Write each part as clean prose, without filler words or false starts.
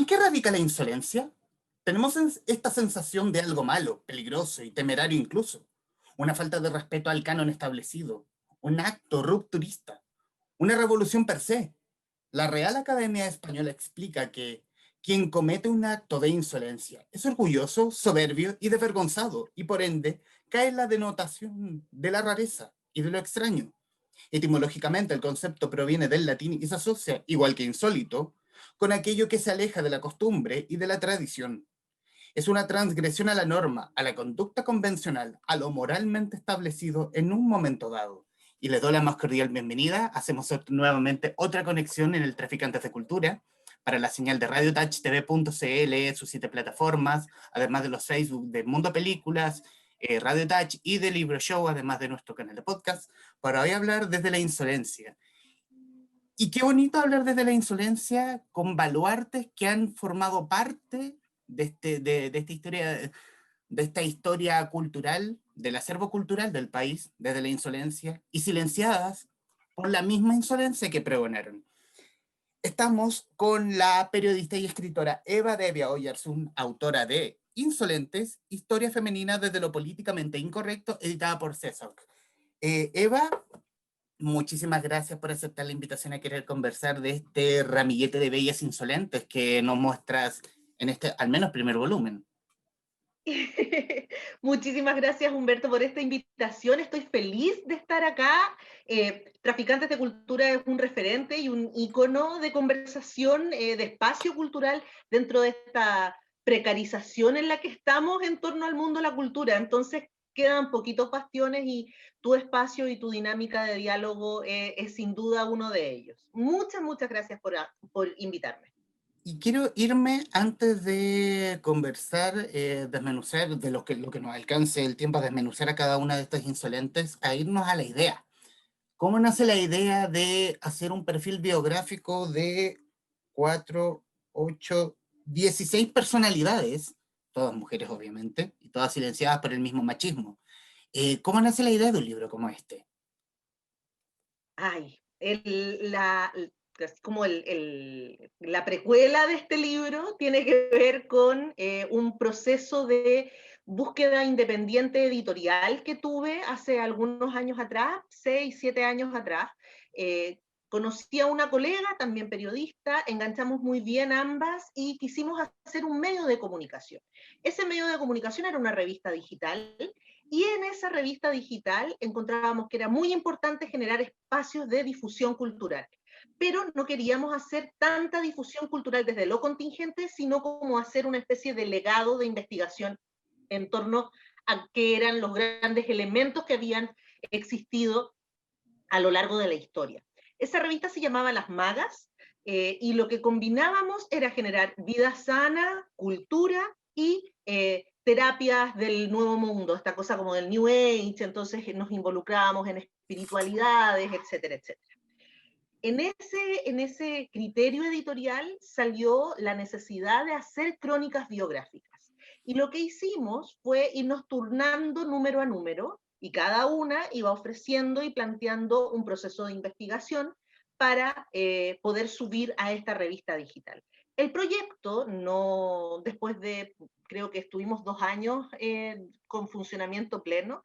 ¿En qué radica la insolencia? Tenemos esta sensación de algo malo, peligroso y temerario incluso, una falta de respeto al canon establecido, un acto rupturista, una revolución per se. La Real Academia Española explica que quien comete un acto de insolencia es orgulloso, soberbio y desvergonzado, y por ende cae en la denotación de la rareza y de lo extraño. Etimológicamente, el concepto proviene del latín y se asocia, igual que insólito, con aquello que se aleja de la costumbre y de la tradición. Es una transgresión a la norma, a la conducta convencional, a lo moralmente establecido en un momento dado. Y les doy la más cordial bienvenida. Hacemos nuevamente otra conexión en el Traficantes de Cultura para la señal de radiotouchtv.cl, sus 7 plataformas, además de los Facebook de Mundo Películas, Radio Touch y de Libro Show, además de nuestro canal de podcast, para hoy hablar desde la insolencia. Y qué bonito hablar desde la insolencia con baluartes que han formado parte de esta historia cultural, del acervo cultural del país, desde la insolencia, y silenciadas por la misma insolencia que pregonaron. Estamos con la periodista y escritora Eva Devia Oyarzún, autora de Insolentes, Historia Femenina desde lo Políticamente Incorrecto, editada por CESOC. Eva, muchísimas gracias por aceptar la invitación a querer conversar de este ramillete de bellas insolentes que nos muestras en este, al menos, primer volumen. Muchísimas gracias, Humberto, por esta invitación. Estoy feliz de estar acá. Traficantes de Cultura es un referente y un ícono de conversación, de espacio cultural dentro de esta precarización en la que estamos en torno al mundo de la cultura. Entonces, quedan poquitos bastiones y tu espacio y tu dinámica de diálogo es sin duda uno de ellos. Muchas gracias por invitarme. Y quiero irme antes de conversar, desmenuzar de lo que nos alcance el tiempo a desmenuzar a cada una de estas insolentes, a irnos a la idea. ¿Cómo nace la idea de hacer un perfil biográfico de 4, 8, 16 personalidades, todas mujeres obviamente, y todas silenciadas por el mismo machismo? ¿Cómo nace la idea de un libro como este? Ay, como la precuela de este libro tiene que ver con un proceso de búsqueda independiente editorial que tuve hace algunos años atrás, 6, 7 años atrás. Conocí a una colega, también periodista, enganchamos muy bien ambas y quisimos hacer un medio de comunicación. Ese medio de comunicación era una revista digital y en esa revista digital encontrábamos que era muy importante generar espacios de difusión cultural, pero no queríamos hacer tanta difusión cultural desde lo contingente, sino como hacer una especie de legado de investigación en torno a qué eran los grandes elementos que habían existido a lo largo de la historia. Esa revista se llamaba Las Magas, y lo que combinábamos era generar vida sana, cultura y terapias del nuevo mundo, esta cosa como del New Age, entonces nos involucrábamos en espiritualidades, etcétera, etcétera. En ese criterio editorial salió la necesidad de hacer crónicas biográficas. Y lo que hicimos fue irnos turnando número a número, y cada una iba ofreciendo y planteando un proceso de investigación para poder subir a esta revista digital. El proyecto, no, después de, creo que estuvimos 2 años con funcionamiento pleno,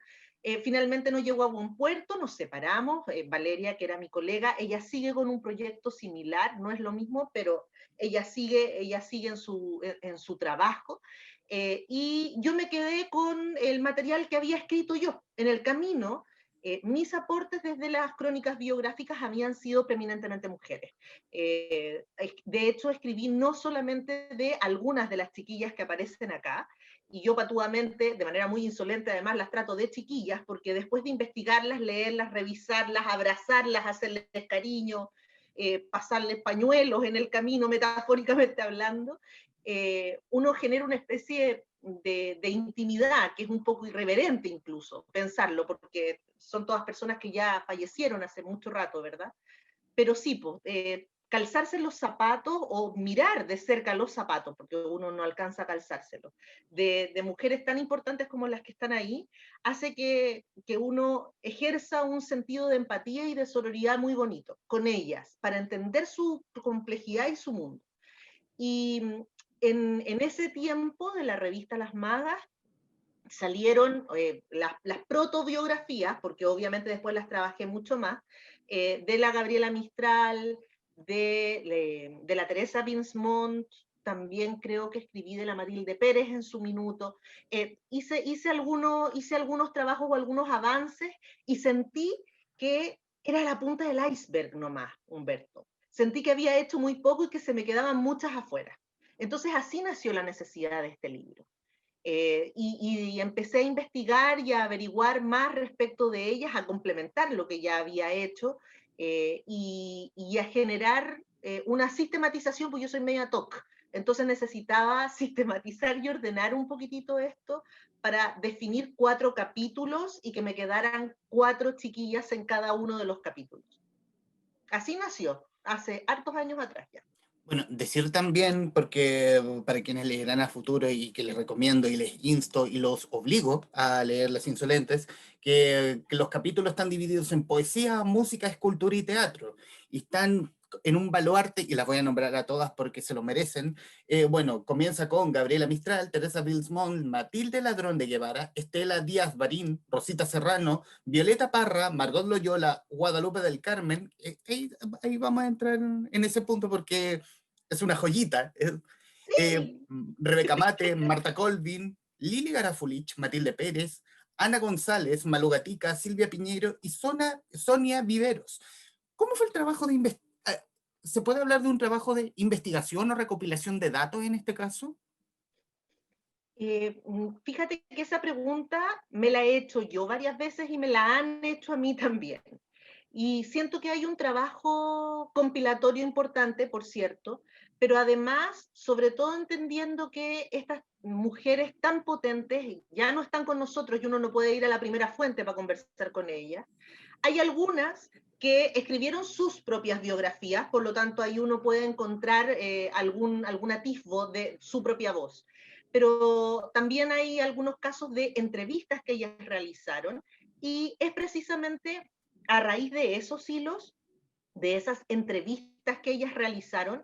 finalmente no llegó a buen puerto, nos separamos. Valeria, que era mi colega, ella sigue con un proyecto similar, no es lo mismo, pero ella sigue en su trabajo. Y yo me quedé con el material que había escrito yo. En el camino, mis aportes desde las crónicas biográficas habían sido preeminentemente mujeres. De hecho, escribí no solamente de algunas de las chiquillas que aparecen acá, y yo patudamente, de manera muy insolente además, las trato de chiquillas, porque después de investigarlas, leerlas, revisarlas, abrazarlas, hacerles cariño, pasarles pañuelos en el camino, metafóricamente hablando, uno genera una especie de intimidad que es un poco irreverente incluso pensarlo, porque son todas personas que ya fallecieron hace mucho rato, ¿verdad? Pero sí, pues, calzarse los zapatos o mirar de cerca los zapatos, porque uno no alcanza a calzárselos, de mujeres tan importantes como las que están ahí, hace que uno ejerza un sentido de empatía y de sororidad muy bonito con ellas, para entender su complejidad y su mundo. Y en ese tiempo de la revista Las Magas salieron las protobiografías, porque obviamente después las trabajé mucho más, de la Gabriela Mistral, de la Teresa Binsmont, también creo que escribí de la Matilde Pérez en su minuto. Hice algunos trabajos o algunos avances y sentí que era la punta del iceberg nomás, Humberto. Sentí que había hecho muy poco y que se me quedaban muchas afuera. Entonces así nació la necesidad de este libro. Y empecé a investigar y a averiguar más respecto de ellas, a complementar lo que ya había hecho y a generar una sistematización, porque yo soy media TOC, entonces necesitaba sistematizar y ordenar un poquitito esto para definir 4 capítulos y que me quedaran 4 chiquillas en cada uno de los capítulos. Así nació, hace hartos años atrás ya. Bueno, decir también, porque para quienes leerán a futuro y que les recomiendo y les insto y los obligo a leer Las Insolentes, que los capítulos están divididos en poesía, música, escultura y teatro, y están en un baluarte, y las voy a nombrar a todas porque se lo merecen. Bueno, comienza con Gabriela Mistral, Teresa Bilsmont, Matilde Ladrón de Guevara, Estela Díaz Barín, Rosita Serrano, Violeta Parra, Margot Loyola, Guadalupe del Carmen. Ahí vamos a entrar en ese punto porque es una joyita. Sí, Rebeca Mate, Marta Colvin, Lili Garafulich, Matilde Pérez, Ana González, Malu Gatica, Silvia Piñero y Sonia Viveros. ¿Cómo fue el trabajo de investigación? ¿Se puede hablar de un trabajo de investigación o recopilación de datos en este caso? Fíjate que esa pregunta me la he hecho yo varias veces y me la han hecho a mí también. Y siento que hay un trabajo compilatorio importante, por cierto, pero además, sobre todo entendiendo que estas mujeres tan potentes ya no están con nosotros y uno no puede ir a la primera fuente para conversar con ellas. Hay algunas que escribieron sus propias biografías, por lo tanto ahí uno puede encontrar algún atisbo de su propia voz. Pero también hay algunos casos de entrevistas que ellas realizaron y es precisamente a raíz de esos hilos, de esas entrevistas que ellas realizaron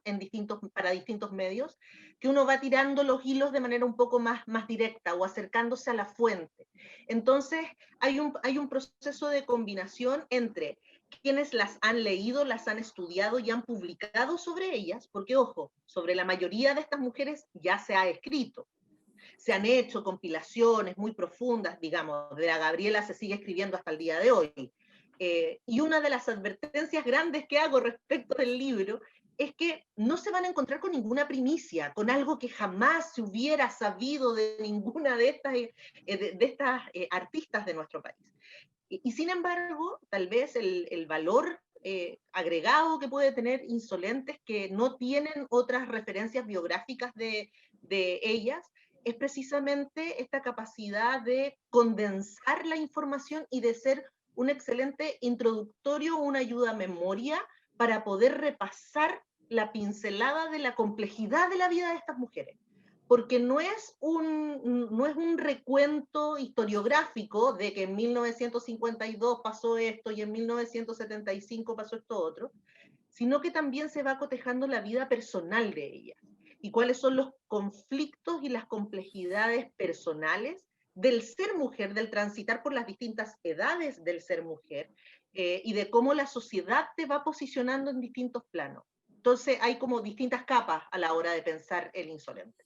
para distintos medios, que uno va tirando los hilos de manera un poco más directa o acercándose a la fuente. Entonces, hay un proceso de combinación entre quienes las han leído, las han estudiado y han publicado sobre ellas, porque ojo, sobre la mayoría de estas mujeres ya se ha escrito. Se han hecho compilaciones muy profundas, digamos, de la Gabriela se sigue escribiendo hasta el día de hoy. Y una de las advertencias grandes que hago respecto del libro es que no se van a encontrar con ninguna primicia, con algo que jamás se hubiera sabido de ninguna de estas artistas de nuestro país. Y sin embargo, tal vez el valor agregado que puede tener Insolentes, que no tienen otras referencias biográficas de ellas, es precisamente esta capacidad de condensar la información y de ser un excelente introductorio, una ayuda a memoria para poder repasar la pincelada de la complejidad de la vida de estas mujeres. Porque no es un recuento historiográfico de que en 1952 pasó esto y en 1975 pasó esto otro, sino que también se va cotejando la vida personal de ellas y cuáles son los conflictos y las complejidades personales del ser mujer, del transitar por las distintas edades del ser mujer y de cómo la sociedad te va posicionando en distintos planos. Entonces hay como distintas capas a la hora de pensar el Insolente.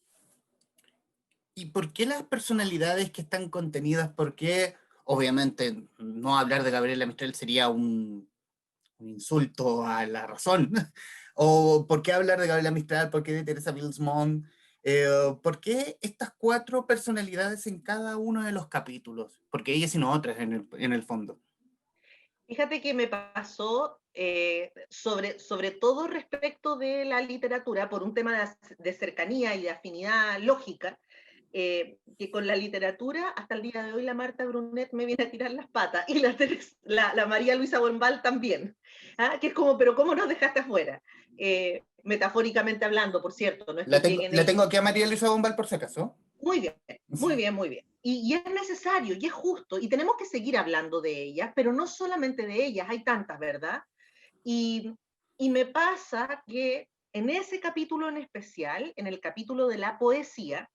¿Y por qué las personalidades que están contenidas? ¿Por qué, obviamente, no hablar de Gabriela Mistral sería un insulto a la razón? ¿O por qué hablar de Gabriela Mistral? ¿Por qué de Teresa Bilsmont? ¿Por qué estas 4 personalidades en cada uno de los capítulos? Porque ellas y no otras en el fondo. Fíjate que me pasó sobre todo respecto de la literatura, por un tema de cercanía y de afinidad lógica, que con la literatura hasta el día de hoy la Marta Brunet me viene a tirar las patas y la María Luisa Bombal también, ¿ah? Que es como, pero ¿cómo nos dejaste afuera? Metafóricamente hablando, por cierto, no es que lleguen La tengo ellos. aquí a María Luisa Bombal por si acaso. Muy bien, muy bien, muy bien. Y es necesario y es justo, y tenemos que seguir hablando de ellas, pero no solamente de ellas, hay tantas, ¿verdad? Y, y me pasa que en ese capítulo en especial, en el capítulo de la poesía,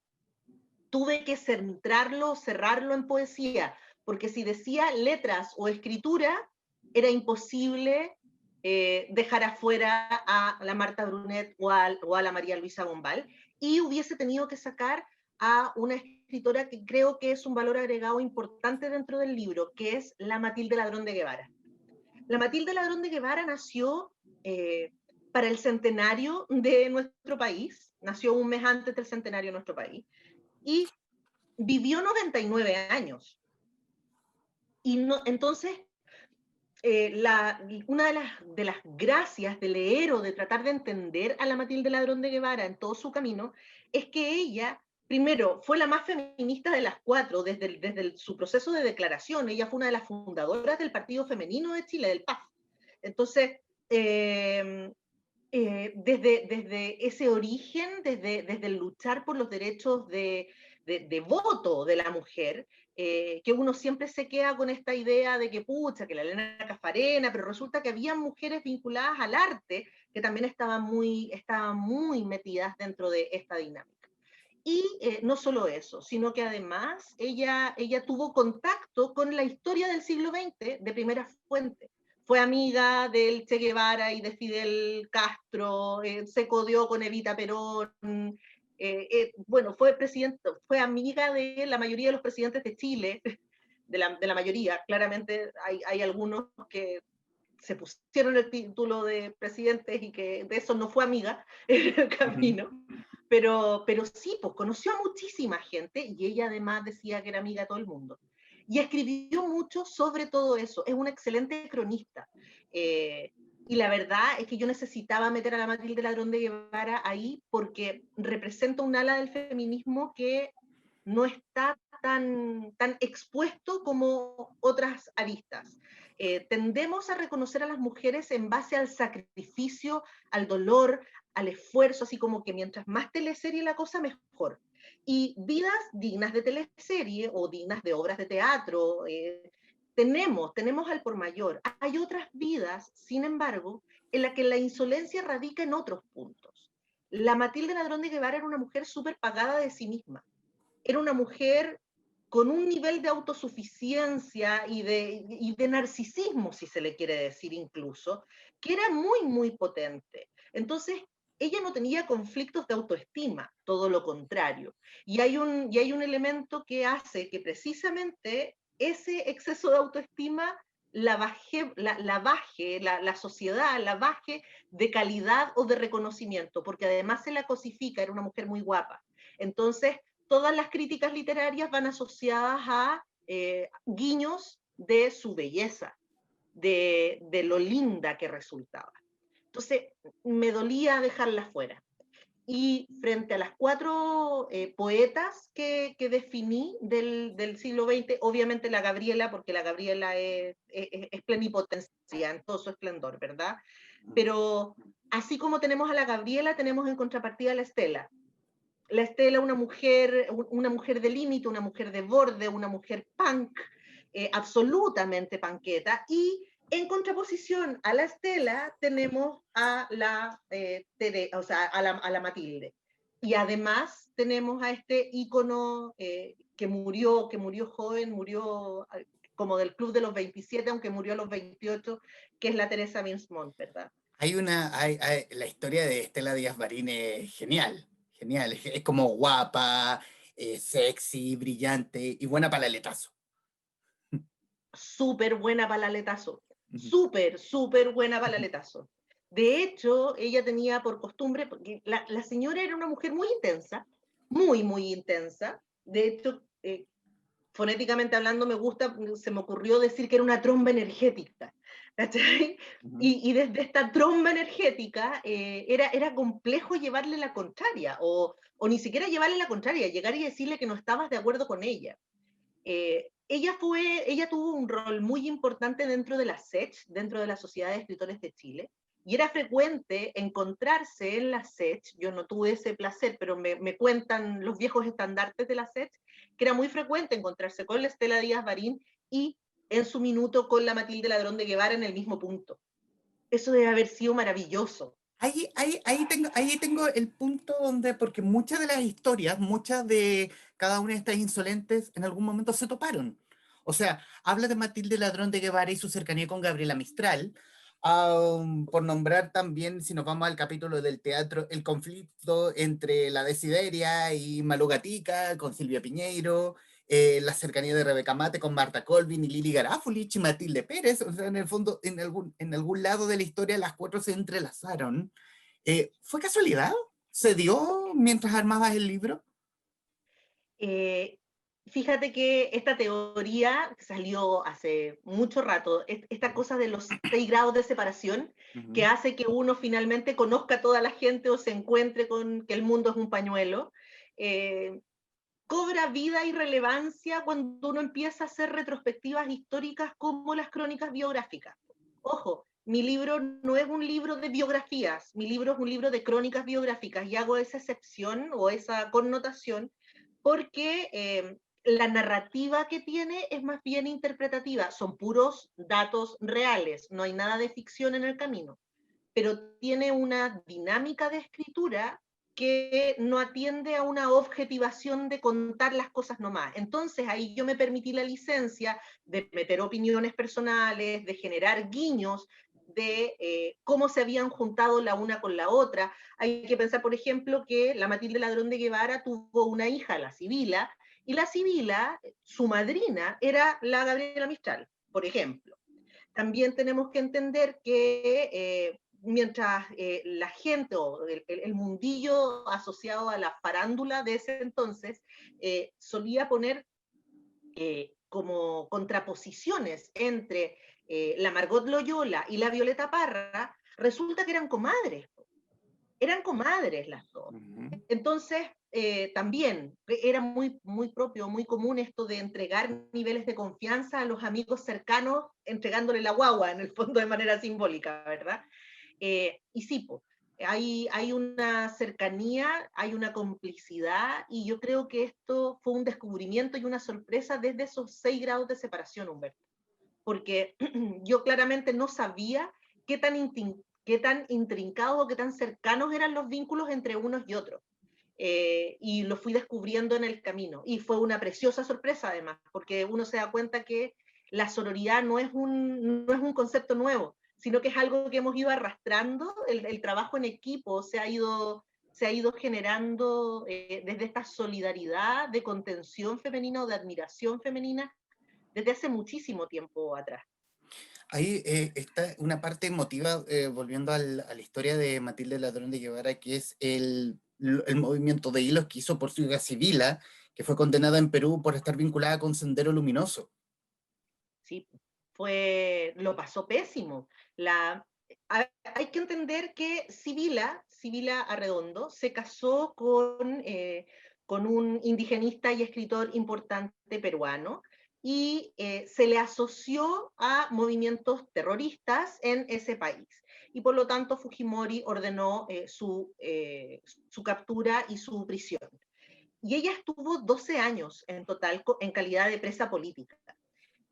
tuve que centrarlo, cerrarlo en poesía, porque si decía letras o escritura, era imposible dejar afuera a la Marta Brunet o a la María Luisa Bombal, y hubiese tenido que sacar a una escritora que creo que es un valor agregado importante dentro del libro, que es la Matilde Ladrón de Guevara. La Matilde Ladrón de Guevara nació eh, para el centenario de nuestro país, nació un mes antes del centenario de nuestro país, y vivió 99 años. Y no, entonces, una de las gracias de leer o de tratar de entender a la Matilde Ladrón de Guevara en todo su camino es que ella, primero, fue la más feminista de las cuatro desde su proceso de declaración. Ella fue una de las fundadoras del Partido Femenino de Chile, del PAF. Entonces, desde ese origen, desde el luchar por los derechos de voto de la mujer, que uno siempre se queda con esta idea de que pucha, que la Elena Cafarena, pero resulta que había mujeres vinculadas al arte que también estaban muy metidas dentro de esta dinámica. Y no solo eso, sino que además ella tuvo contacto con la historia del siglo XX de primera fuente. Fue amiga del Che Guevara y de Fidel Castro, se codió con Evita Perón, bueno, fue amiga de la mayoría de los presidentes de Chile, de la mayoría. Claramente hay algunos que se pusieron el título de presidentes y que de eso no fue amiga en el camino. Pero sí, pues conoció a muchísima gente y ella además decía que era amiga de todo el mundo. Y escribió mucho sobre todo eso. Es una excelente cronista. Y la verdad es que yo necesitaba meter a la Matilde Ladrón de Guevara ahí porque representa un ala del feminismo que no está tan expuesto como otras aristas. Tendemos a reconocer a las mujeres en base al sacrificio, al dolor, al esfuerzo, así como que mientras más teleserie la cosa, mejor. Y vidas dignas de teleserie o dignas de obras de teatro, tenemos al por mayor. Hay otras vidas, sin embargo, en las que la insolencia radica en otros puntos. La Matilde Ladrón de Guevara era una mujer súper pagada de sí misma. Era una mujer con un nivel de autosuficiencia y de narcisismo, si se le quiere decir incluso, que era muy potente. Entonces, ella no tenía conflictos de autoestima, todo lo contrario. Y hay un elemento que hace que precisamente ese exceso de autoestima la sociedad la baje de calidad o de reconocimiento, porque además se la cosifica, era una mujer muy guapa. Entonces, todas las críticas literarias van asociadas a guiños de su belleza, de lo linda que resultaba. Entonces, me dolía dejarla fuera. Y frente a las cuatro poetas que definí del siglo XX, obviamente la Gabriela, porque la Gabriela es plenipotencia en todo su esplendor, ¿verdad? Pero así como tenemos a la Gabriela, tenemos en contrapartida a la Estela. La Estela, una mujer de límite, una mujer de borde, una mujer punk, absolutamente panqueta, y en contraposición a la Estela tenemos a la Matilde. Y además tenemos a este ícono que murió joven, murió como del Club de los 27, aunque murió a los 28, que es la Teresa Minsmont, ¿verdad? La historia de Estela Díaz Barín es genial, genial. Es como guapa, sexy, brillante y buena para el aletazo. Súper buena para el aletazo, súper buena para el aletazo. De hecho, ella tenía por costumbre, porque la señora era una mujer muy intensa, muy intensa. De hecho, fonéticamente hablando, se me ocurrió decir que era una tromba energética. ¿Cachai? Y desde esta tromba energética era complejo llevarle la contraria, o ni siquiera llevarle la contraria, llegar y decirle que no estabas de acuerdo con ella. Ella tuvo un rol muy importante dentro de la SECH, dentro de la Sociedad de Escritores de Chile, y era frecuente encontrarse en la SECH, yo no tuve ese placer, pero me cuentan los viejos estandartes de la SECH, que era muy frecuente encontrarse con la Estela Díaz Barín y en su minuto con la Matilde Ladrón de Guevara en el mismo punto. Eso debe haber sido maravilloso. Ahí tengo el punto donde, porque muchas de las historias, muchas de cada una de estas insolentes, en algún momento se toparon. O sea, habla de Matilde Ladrón de Guevara y su cercanía con Gabriela Mistral. Por nombrar también, si nos vamos al capítulo del teatro, el conflicto entre la Desideria y Malú Gatica con Silvia Piñeiro, la cercanía de Rebeca Mate con Marta Colvin y Lili Garafulich y Matilde Pérez. O sea, en el fondo, en algún lado de la historia, las cuatro se entrelazaron. ¿Fue casualidad? ¿Se dio mientras armabas el libro? Eh, Fíjate que esta teoría salió hace mucho rato, esta cosa de los 6 grados de separación, que Ujú. hace que uno finalmente conozca a toda la gente o se encuentre con que el mundo es un pañuelo, eh, cobra vida y relevancia cuando uno empieza a hacer retrospectivas históricas como las crónicas biográficas. Ojo, mi libro no es un libro de biografías, mi libro es un libro de crónicas biográficas y hago esa excepción o esa connotación porque la narrativa que tiene es más bien interpretativa, son puros datos reales, no hay nada de ficción en el camino, pero tiene una dinámica de escritura que no atiende a una objetivación de contar las cosas nomás. Entonces ahí yo me permití la licencia de meter opiniones personales, de generar guiños de cómo se habían juntado la una con la otra. Hay que pensar, por ejemplo, que la Matilde Ladrón de Guevara tuvo una hija, la Sibila, y la Sibila, su madrina, era la Gabriela Mistral, por ejemplo. También tenemos que entender que mientras la gente o el mundillo asociado a la farándula de ese entonces solía poner como contraposiciones entre la Margot Loyola y la Violeta Parra, resulta que eran comadres las dos. Ujú. Entonces, también era muy, muy propio, muy común esto de entregar niveles de confianza a los amigos cercanos, entregándole la guagua, en el fondo de manera simbólica, ¿verdad? Y sí, po, hay una cercanía, hay una complicidad, y yo creo que esto fue un descubrimiento y una sorpresa desde esos 6 grados de separación, Humberto, porque yo claramente no sabía qué tan, qué tan intrincados o qué tan cercanos eran los vínculos entre unos y otros. Y lo fui descubriendo en el camino. Y fue una preciosa sorpresa además, porque uno se da cuenta que la sororidad no es un concepto nuevo, sino que es algo que hemos ido arrastrando, el trabajo en equipo se ha ido generando desde esta solidaridad de contención femenina o de admiración femenina desde hace muchísimo tiempo atrás. Ahí está una parte emotiva, volviendo a la historia de Matilde Ladrón de Guevara, que es el movimiento de hilos que hizo por su hija Sibila, que fue condenada en Perú por estar vinculada con Sendero Luminoso. ¿Sí? Lo pasó pésimo. Hay que entender que Sibila Arredondo, se casó con un indigenista y escritor importante peruano y se le asoció a movimientos terroristas en ese país. Y por lo tanto Fujimori ordenó su captura y su prisión. Y ella estuvo 12 años en total en calidad de presa política.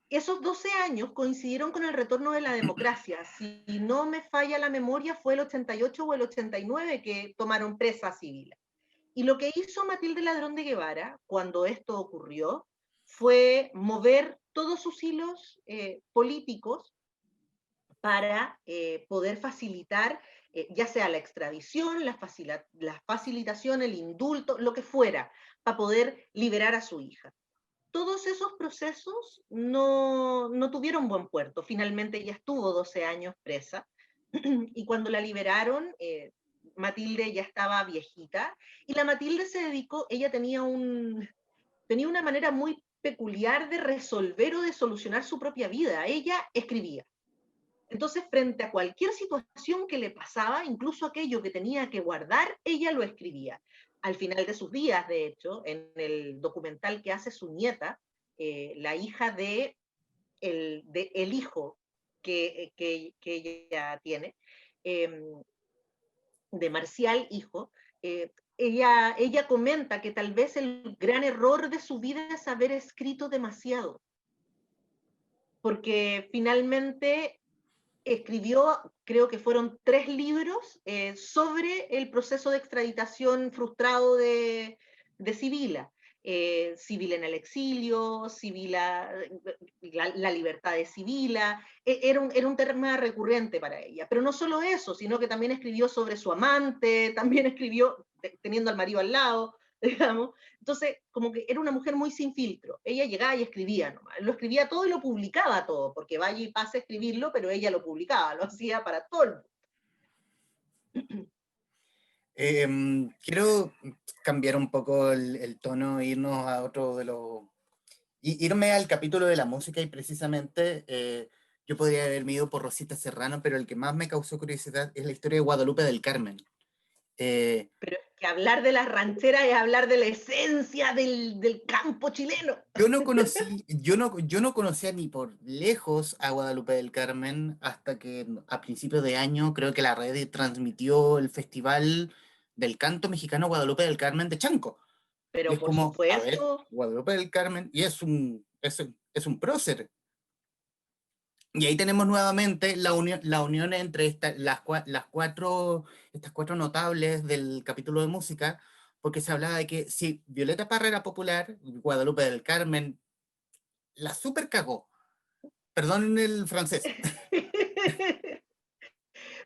Esos 12 años coincidieron con el retorno de la democracia. Si no me falla la memoria, fue el 88 o el 89 que tomaron presa a Civil. Y lo que hizo Matilde Ladrón de Guevara cuando esto ocurrió fue mover todos sus hilos políticos para poder facilitar ya sea la extradición, la facilitación, el indulto, lo que fuera, para poder liberar a su hija. Todos esos procesos no tuvieron buen puerto. Finalmente ella estuvo 12 años presa y cuando la liberaron, Matilde ya estaba viejita y la Matilde se dedicó, ella tenía una manera muy peculiar de resolver o de solucionar su propia vida. Ella escribía. Entonces, frente a cualquier situación que le pasaba, incluso aquello que tenía que guardar, ella lo escribía. Al final de sus días, de hecho, en el documental que hace su nieta, la hija de el hijo que ella tiene, eh, de Marcial, hijo, ella comenta que tal vez el gran error de su vida es haber escrito demasiado, porque finalmente escribió, creo que fueron 3 libros sobre el proceso de extraditación frustrado de Sibila. Sibila en el exilio, Sibila, la libertad de Sibila, era un tema recurrente para ella. Pero no solo eso, sino que también escribió sobre su amante, también escribió teniendo al marido al lado, digamos. Entonces, como que era una mujer muy sin filtro. Ella llegaba y escribía nomás. Lo escribía todo y lo publicaba todo, porque vaya y pase a escribirlo, pero ella lo publicaba, lo hacía para todo el mundo. Quiero cambiar un poco el tono, irnos a otro de los... irme al capítulo de la música y precisamente yo podría haberme ido por Rosita Serrano, pero el que más me causó curiosidad es la historia de Guadalupe del Carmen. Eh, Pero es que hablar de las rancheras es hablar de la esencia del campo chileno. yo no conocía ni por lejos a Guadalupe del Carmen hasta que a principios de año creo que la red transmitió el Festival del Canto Mexicano Guadalupe del Carmen de Chanco. Y Pero es por como, a ver, supuesto, Guadalupe del Carmen, y es un prócer. Y ahí tenemos nuevamente la unión entre estas cuatro notables del capítulo de música, porque se hablaba de que si Violeta Parra era popular, Guadalupe del Carmen la super cagó. Perdón el francés.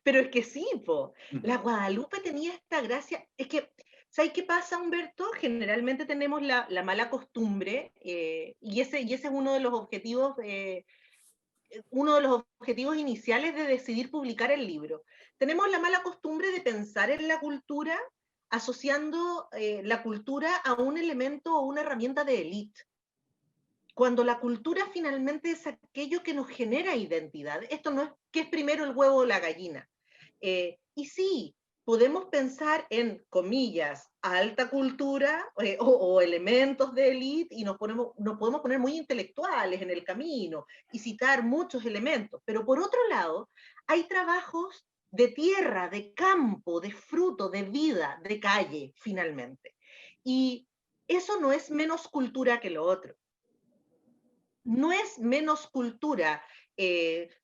pero es que sí, po. Ujú. La Guadalupe tenía esta gracia. Es que, ¿sabes qué pasa, Humberto? Generalmente tenemos la mala costumbre, y ese es uno de los objetivos iniciales de decidir publicar el libro. Tenemos la mala costumbre de pensar en la cultura asociando la cultura a un elemento o una herramienta de élite, cuando la cultura finalmente es aquello que nos genera identidad. Esto no es qué es primero el huevo o la gallina. Y sí, podemos pensar en, comillas, alta cultura o elementos de élite y nos podemos poner muy intelectuales en el camino y citar muchos elementos. Pero por otro lado, hay trabajos de tierra, de campo, de fruto, de vida, de calle, finalmente. Y eso no es menos cultura que lo otro. No es menos cultura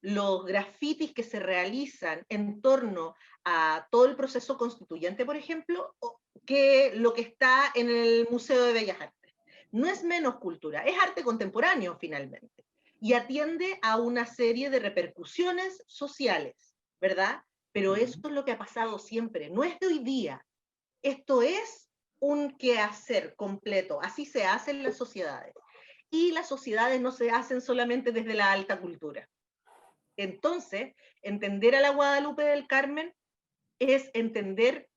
los grafitis que se realizan en torno a todo el proceso constituyente, por ejemplo, que lo que está en el Museo de Bellas Artes. No es menos cultura, es arte contemporáneo finalmente. Y atiende a una serie de repercusiones sociales, ¿verdad? Pero eso Ujú. es lo que ha pasado siempre, no es de hoy día. Esto es un quehacer completo, así se hace en las sociedades. Y las sociedades no se hacen solamente desde la alta cultura. Entonces, entender a la Guadalupe del Carmen es entender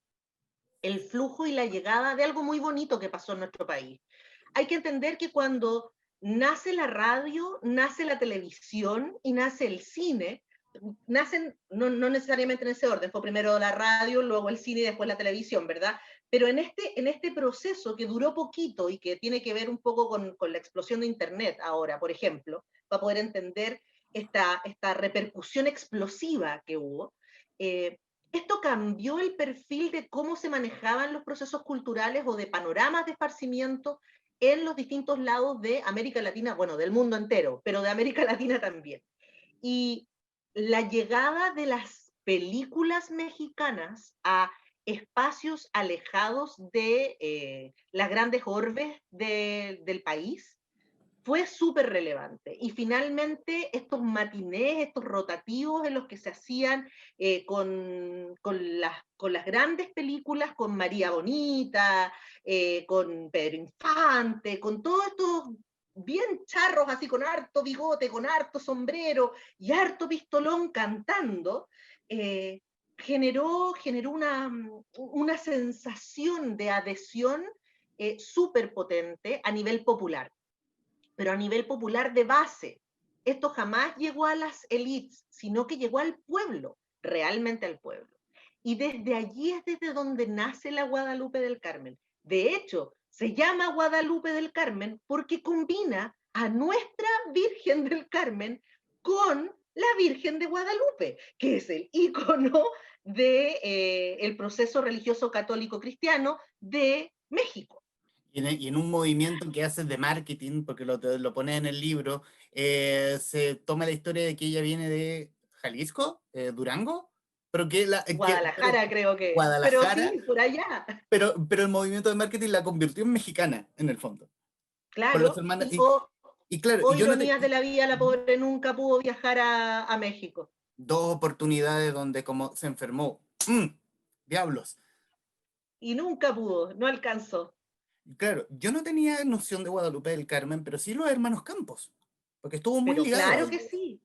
el flujo y la llegada de algo muy bonito que pasó en nuestro país. Hay que entender que cuando nace la radio, nace la televisión y nace el cine, nacen no necesariamente en ese orden, fue primero la radio, luego el cine y después la televisión, ¿verdad? Pero en este proceso que duró poquito y que tiene que ver un poco con la explosión de Internet ahora, por ejemplo, para poder entender esta repercusión explosiva que hubo, esto cambió el perfil de cómo se manejaban los procesos culturales o de panoramas de esparcimiento en los distintos lados de América Latina, bueno, del mundo entero, pero de América Latina también. Y la llegada de las películas mexicanas a espacios alejados de las grandes orbes del país fue súper relevante. Y finalmente estos matinés, estos rotativos en los que se hacían con las grandes películas, con María Bonita, con Pedro Infante, con todos estos bien charros, así con harto bigote, con harto sombrero y harto pistolón cantando, generó una sensación de adhesión súper potente a nivel popular, pero a nivel popular de base. Esto jamás llegó a las élites, sino que llegó al pueblo, realmente al pueblo. Y desde allí es desde donde nace la Guadalupe del Carmen. De hecho, se llama Guadalupe del Carmen porque combina a nuestra Virgen del Carmen con la Virgen de Guadalupe, que es el ícono del proceso religioso católico cristiano de México. Y en un movimiento que haces de marketing, porque lo pones en el libro, se toma la historia de que ella viene de Jalisco, Durango, pero que Guadalajara creo que, pero Guadalajara, sí, por allá. pero el movimiento de marketing la convirtió en mexicana, en el fondo. Con los Claro, hermanos, y claro, o y yo no te... ironías de la vida, la pobre nunca pudo viajar a México. Dos oportunidades donde como se enfermó. ¡Mm! Diablos. Y nunca pudo, no alcanzó. Claro, yo no tenía noción de Guadalupe del Carmen, pero sí los hermanos Campos, porque estuvo muy Pero ligado a claro que ellos. sí.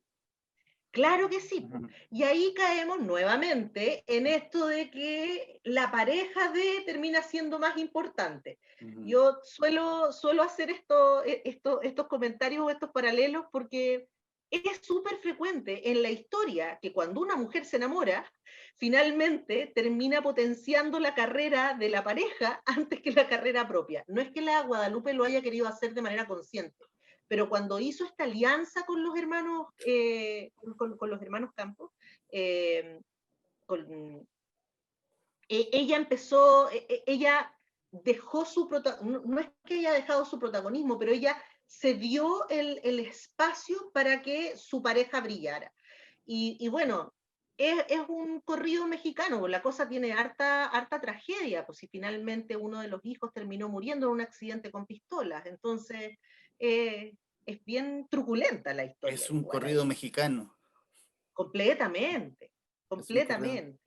Claro que sí, po. Ujú, Y ahí caemos nuevamente en esto de que la pareja de termina siendo más importante. ujú. Yo suelo hacer estos comentarios o estos paralelos porque es súper frecuente en la historia que cuando una mujer se enamora, finalmente termina potenciando la carrera de la pareja antes que la carrera propia. No es que la Guadalupe lo haya querido hacer de manera consciente, pero cuando hizo esta alianza con los hermanos, con los hermanos Campos, eh, con, ella empezó, ella dejó su protagonismo, no es que haya dejado su protagonismo, pero ella se dio el espacio para que su pareja brillara. Y bueno, es un corrido mexicano, pues la cosa tiene harta tragedia, pues si finalmente uno de los hijos terminó muriendo en un accidente con pistolas. Entonces, es bien truculenta la historia Es un igual corrido ahí. mexicano. Completamente, Es un corrido. completamente.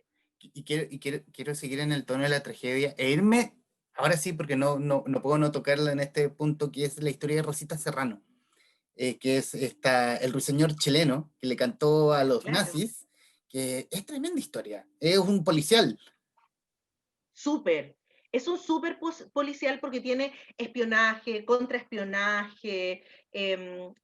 Quiero seguir en el tono de la tragedia e irme, ahora sí, porque no puedo no tocarla en este punto, que es la historia de Rosita Serrano, que es el ruiseñor chileno que le cantó a los Claro. nazis, que es tremenda historia. Es un policial. Súper. Es un súper policial porque tiene espionaje, contraespionaje,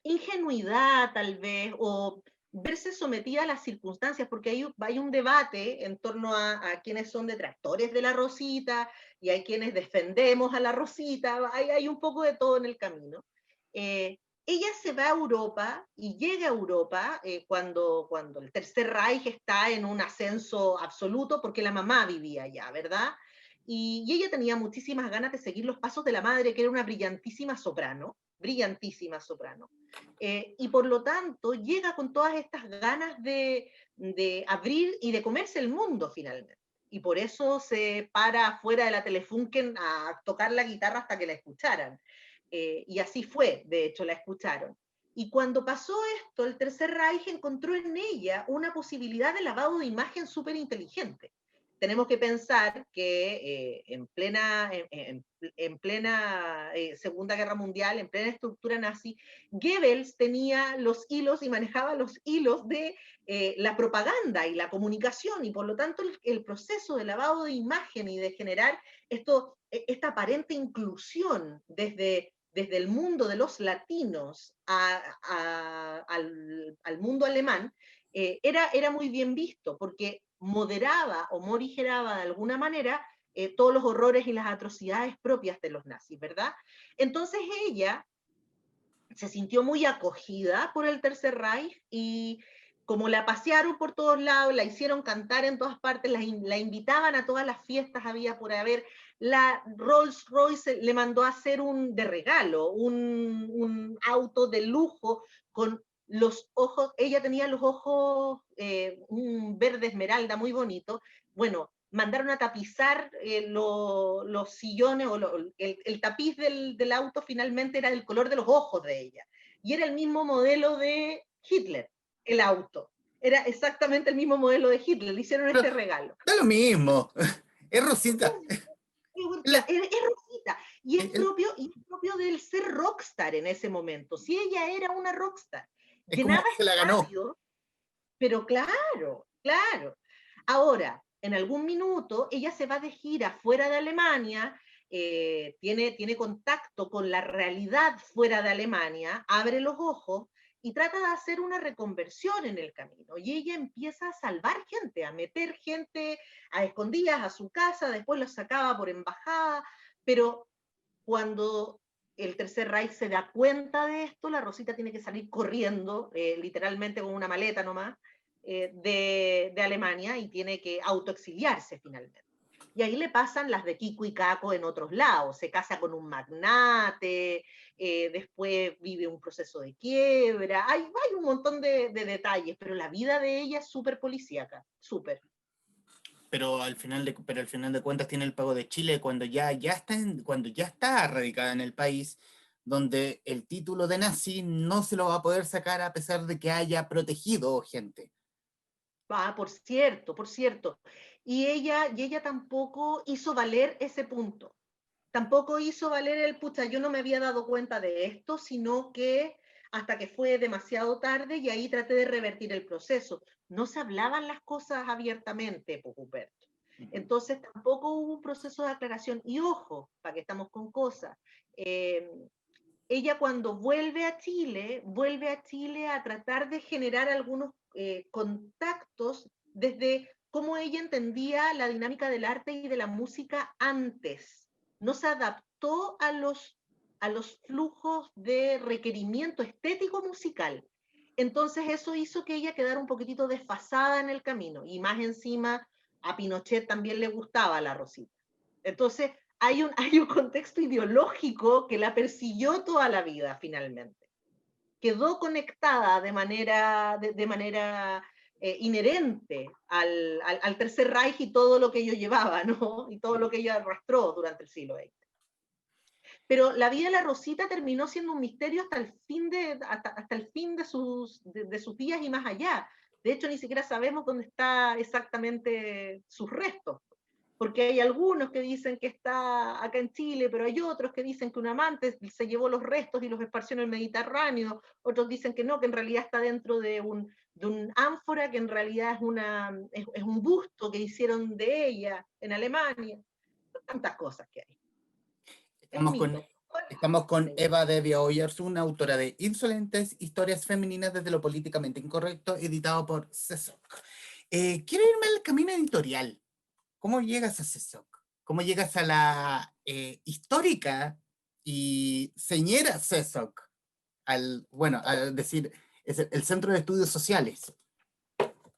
ingenuidad tal vez, o verse sometida a las circunstancias, porque hay un debate en torno a quienes son detractores de la Rosita y hay quienes defendemos a la Rosita, hay un poco de todo en el camino. Eh, ella se va a Europa y llega a Europa cuando el Tercer Reich está en un ascenso absoluto, porque la mamá vivía allá, ¿verdad? Y ella tenía muchísimas ganas de seguir los pasos de la madre, que era una brillantísima soprano. Y por lo tanto llega con todas estas ganas de abrir y de comerse el mundo finalmente. Y por eso se para afuera de la Telefunken a tocar la guitarra hasta que la escucharan. Y así fue, de hecho, la escucharon. Y cuando pasó esto, el Tercer Reich encontró en ella una posibilidad de lavado de imagen súper inteligente. Tenemos que pensar que en plena Segunda Guerra Mundial, en plena estructura nazi, Goebbels tenía los hilos y manejaba los hilos de la propaganda y la comunicación, y por lo tanto el proceso de lavado de imagen y de generar esta aparente inclusión desde el mundo de los latinos al mundo alemán, era muy bien visto, porque moderaba o morigeraba de alguna manera todos los horrores y las atrocidades propias de los nazis, ¿verdad? Entonces ella se sintió muy acogida por el Tercer Reich y como la pasearon por todos lados, la hicieron cantar en todas partes, la invitaban a todas las fiestas había por haber, la Rolls Royce le mandó a hacer de regalo un auto de lujo con los ojos, ella tenía los ojos un verde esmeralda muy bonito. Bueno, mandaron a tapizar los sillones o el tapiz del auto finalmente era del color de los ojos de ella. Y era el mismo modelo de Hitler, el auto. Era exactamente el mismo modelo de Hitler. Le hicieron Pero este regalo. da lo mismo. Es Rosita. Es Rosita. El- Y es propio del ser rockstar en ese momento. Si ella era una rockstar, es como llenaba que se la ganó. estadios, pero claro, claro. Ahora, en algún minuto, ella se va de gira fuera de Alemania, tiene contacto con la realidad fuera de Alemania, abre los ojos y trata de hacer una reconversión en el camino. Y ella empieza a salvar gente, a meter gente a escondidas a su casa, después los sacaba por embajada, pero cuando el Tercer Reich se da cuenta de esto, la Rosita tiene que salir corriendo, literalmente con una maleta nomás, de Alemania y tiene que autoexiliarse finalmente. Y ahí le pasan las de Kiko y Caco en otros lados. Se casa con un magnate, después vive un proceso de quiebra, hay un montón de detalles, pero la vida de ella es súper policíaca, súper. Pero al final de cuentas tiene el pago de Chile cuando cuando ya está radicada en el país, donde el título de nazi no se lo va a poder sacar a pesar de que haya protegido gente. Ah, por cierto. Y ella tampoco hizo valer ese punto. Tampoco hizo valer el, pucha, yo no me había dado cuenta de esto, sino que hasta que fue demasiado tarde y ahí traté de revertir el proceso. No se hablaban las cosas abiertamente, pues, Huberto. Entonces tampoco hubo un proceso de aclaración. Y ojo, para que estamos con cosas, eh, ella cuando vuelve a Chile a tratar de generar algunos contactos desde cómo ella entendía la dinámica del arte y de la música antes. No se adaptó a los flujos de requerimiento estético musical. Entonces eso hizo que ella quedara un poquitito desfasada en el camino. Y más encima, a Pinochet también le gustaba la Rosita. Entonces, hay un contexto ideológico que la persiguió toda la vida finalmente. Quedó conectada de manera inherente al Tercer Reich y todo lo que ello llevaba, ¿no? Y todo lo que ella arrastró durante el siglo XX. Pero la vida de la Rosita terminó siendo un misterio hasta el fin de sus días y más allá. De hecho, ni siquiera sabemos dónde está exactamente sus restos, porque hay algunos que dicen que está acá en Chile, pero hay otros que dicen que un amante se llevó los restos y los esparció en el Mediterráneo, otros dicen que no, que en realidad está dentro de un ánfora, que en realidad es un busto que hicieron de ella en Alemania. Tantas cosas que hay. Es Estamos con, mito. estamos con Eva Devia Oyarzún, autora de Insolentes, Historias Femeninas desde lo Políticamente Incorrecto, editado por CESOC. Quiero irme al camino editorial. ¿Cómo llegas a CESOC? ¿Cómo llegas a la histórica y señera CESOC? Bueno, a decir, es el Centro de Estudios Sociales,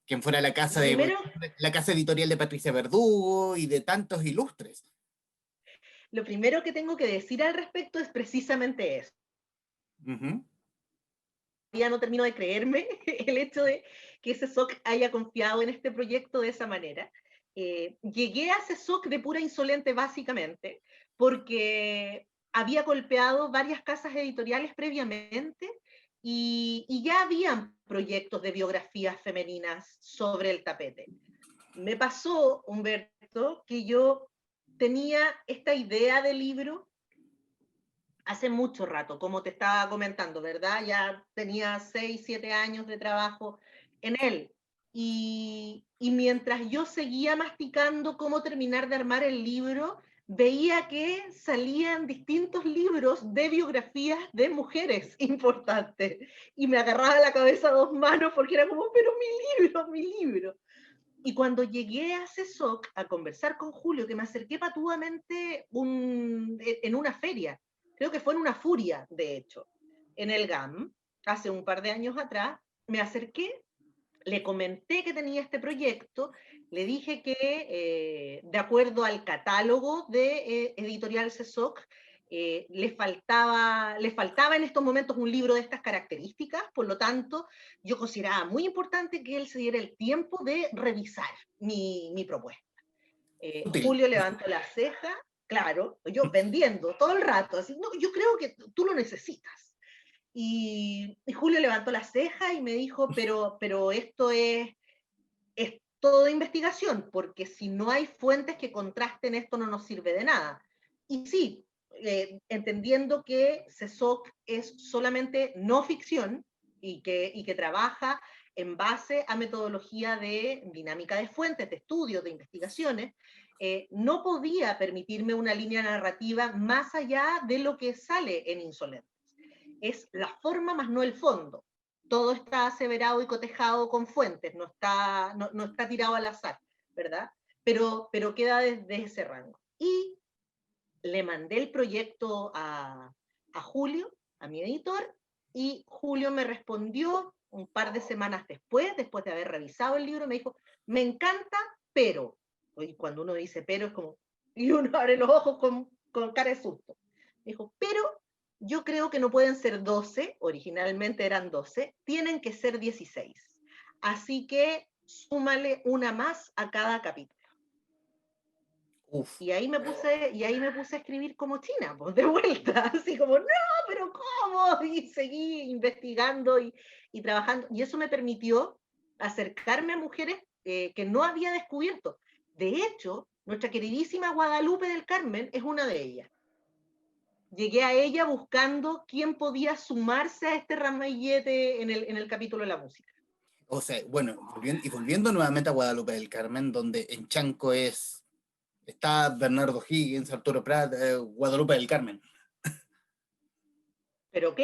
quien fuera Lo primero, la casa editorial de Patricia Verdugo y de tantos ilustres. lo primero que tengo que decir al respecto es precisamente eso. Ujú. Ya no termino de creerme el hecho de que CESOC haya confiado en este proyecto de esa manera. Llegué a CESOC de pura insolente, básicamente, porque había golpeado varias casas editoriales previamente y ya habían proyectos de biografías femeninas sobre el tapete. Me pasó, Humberto, que yo tenía esta idea de libro hace mucho rato, como te estaba comentando, ¿verdad? Ya tenía 6, 7 años de trabajo en él. Y mientras yo seguía masticando cómo terminar de armar el libro, veía que salían distintos libros de biografías de mujeres importantes. Y me agarraba la cabeza a dos manos porque era como, pero mi libro, mi libro. Y cuando llegué a CESOC a conversar con Julio, que me acerqué patuamente en una feria, creo que fue en una furia, de hecho, en el GAM, hace un par de años atrás, me acerqué, le comenté que tenía este proyecto, le dije que de acuerdo al catálogo de Editorial CESOC, le faltaba en estos momentos un libro de estas características, por lo tanto, yo consideraba muy importante que él se diera el tiempo de revisar mi propuesta. Útil. Julio levantó la ceja, claro, yo vendiendo todo el rato, así, no, yo creo que tú lo necesitas. Y Julio levantó la ceja y me dijo, pero esto es todo de investigación, porque si no hay fuentes que contrasten esto no nos sirve de nada. Y sí, entendiendo que CESOC es solamente no ficción y que trabaja en base a metodología de dinámica de fuentes, de estudios, de investigaciones, no podía permitirme una línea narrativa más allá de lo que sale en Insolentes. Es la forma más no el fondo. Todo está aseverado y cotejado con fuentes, no está tirado al azar, ¿verdad? Pero queda desde ese rango. Y le mandé el proyecto a Julio, a mi editor, y Julio me respondió un par de semanas después de haber revisado el libro, me dijo, me encanta, pero, y cuando uno dice pero es como, y uno abre los ojos con cara de susto. Me dijo, pero yo creo que no pueden ser 12, originalmente eran 12, tienen que ser 16. Así que súmale una más a cada capítulo. Uf. Y ahí me puse a escribir como china, pues de vuelta, así como, no, pero ¿cómo? Y seguí investigando y trabajando. Y eso me permitió acercarme a mujeres que no había descubierto. De hecho, nuestra queridísima Guadalupe del Carmen es una de ellas. Llegué a ella buscando quién podía sumarse a este ramillete en el capítulo de la música. O sea, bueno, volviendo nuevamente a Guadalupe del Carmen, donde en Chanco está Bernardo Higgins, Arturo Prat, Guadalupe del Carmen. Pero